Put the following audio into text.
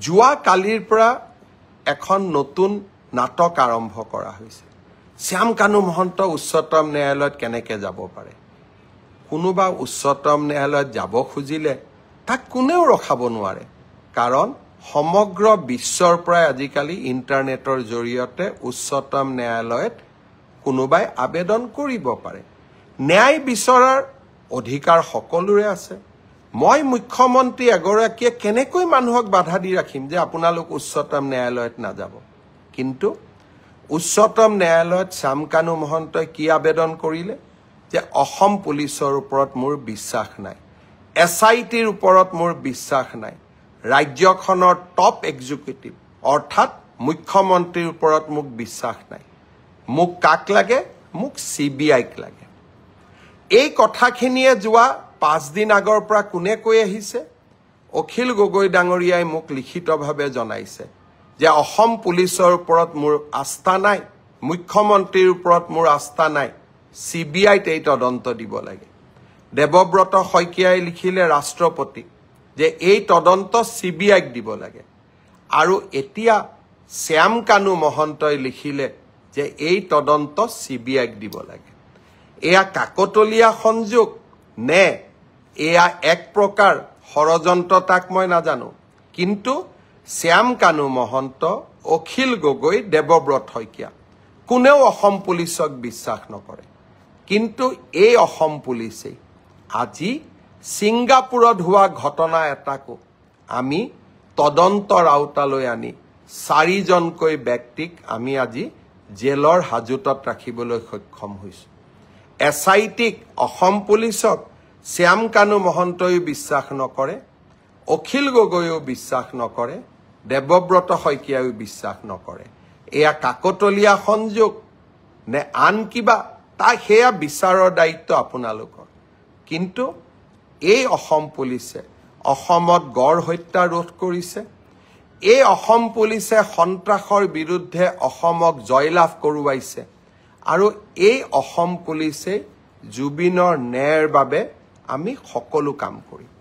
যোৱা কালিৰ পৰা এখন নতুন নাটক আৰম্ভ কৰা হৈছে। শ্যাম কানু মহন্ত উচ্চতম ন্যায়ালয়ত কেনেকৈ যাব পাৰে? কোনোবা উচ্চতম ন্যায়ালয়ত যাব খুজিলে তাক কোনেও ৰখাব নোৱাৰে, কাৰণ সমগ্ৰ বিশ্বৰ পৰাই আজিকালি ইণ্টাৰনেটৰ জৰিয়তে উচ্চতম ন্যায়ালয়ত কোনোবাই আবেদন কৰিব পাৰে। ন্যায় বিচৰাৰ অধিকাৰ সকলোৰে আছে। মই মুখ্যমন্ত্ৰী এগৰাকীয়ে কেনেকৈ মানুহক বাধা দি ৰাখিম যে আপোনালোক উচ্চতম ন্যায়ালয়ত নাযাব? কিন্তু উচ্চতম ন্যায়ালয়ত শ্যাম কানু মহন্তই কি আবেদন কৰিলে যে অসম পুলিচৰ ওপৰত মোৰ বিশ্বাস নাই, SITৰ ওপৰত মোৰ বিশ্বাস নাই, ৰাজ্যখনৰ টপ এক্সিকিউটিভ অৰ্থাৎ মুখ্যমন্ত্ৰীৰ ওপৰত মোক বিশ্বাস নাই। মোক কাক লাগে? মোক CBIক লাগে। এই কথাখিনিয়ে যোৱা 5 দিন আগৰ পৰা কোনে কৈ আহিছে? অখিল গগৈ ডাঙৰীয়াই মোক লিখিতভাৱে জনাইছে যে অসম পুলিচৰ ওপৰত মোৰ আস্থা নাই, মুখ্যমন্ত্ৰীৰ ওপৰত মোৰ আস্থা নাই, CBIত এই তদন্ত দিব লাগে। দেৱব্ৰত শইকীয়াই লিখিলে ৰাষ্ট্ৰপতিক যে এই তদন্ত CBIক দিব লাগে। আৰু এতিয়া শ্যাম কানু মহন্তই লিখিলে যে এই তদন্ত CBIক দিব লাগে। এয়া কাকতলীয়া সংযোগ নে এয়া এক প্ৰকাৰ ষড়যন্ত্ৰ তাক মই নাজানো, কিন্তু শ্যাম কানু মহন্ত, অখিল গগৈ, দেৱব্ৰত শইকীয়া কোনেও অসম পুলিচক বিশ্বাস নকৰে। কিন্তু এই অসম পুলিচেই আজি ছিংগাপুৰত হোৱা ঘটনা এটাকো আমি তদন্তৰ আওতালৈ আনি 4জনকৈ ব্যক্তিক আমি আজি জেলৰ হাজতত ৰাখিবলৈ সক্ষম হৈছোঁ। SITক, অসম পুলিচক শ্যাম কানু মহন্তইও বিশ্বাস নকৰে, অখিল গগৈও বিশ্বাস নকৰে, দেৱব্ৰত শইকীয়াইও বিশ্বাস নকৰে। এয়া কাকতলীয়া সংযোগ নে আন কিবা, তাক সেয়া বিচাৰৰ দায়িত্ব আপোনালোকৰ। কিন্তু এই অসম পুলিচে অসমত গড় হত্যা ৰোধ কৰিছে, এই অসম পুলিচে সন্ত্ৰাসৰ বিৰুদ্ধে অসমক জয়লাভ কৰোৱাইছে, আৰু এই অসম পুলিচে জুবিনৰ ন্যায়ৰ বাবে আমি সকলো কাম কৰিম।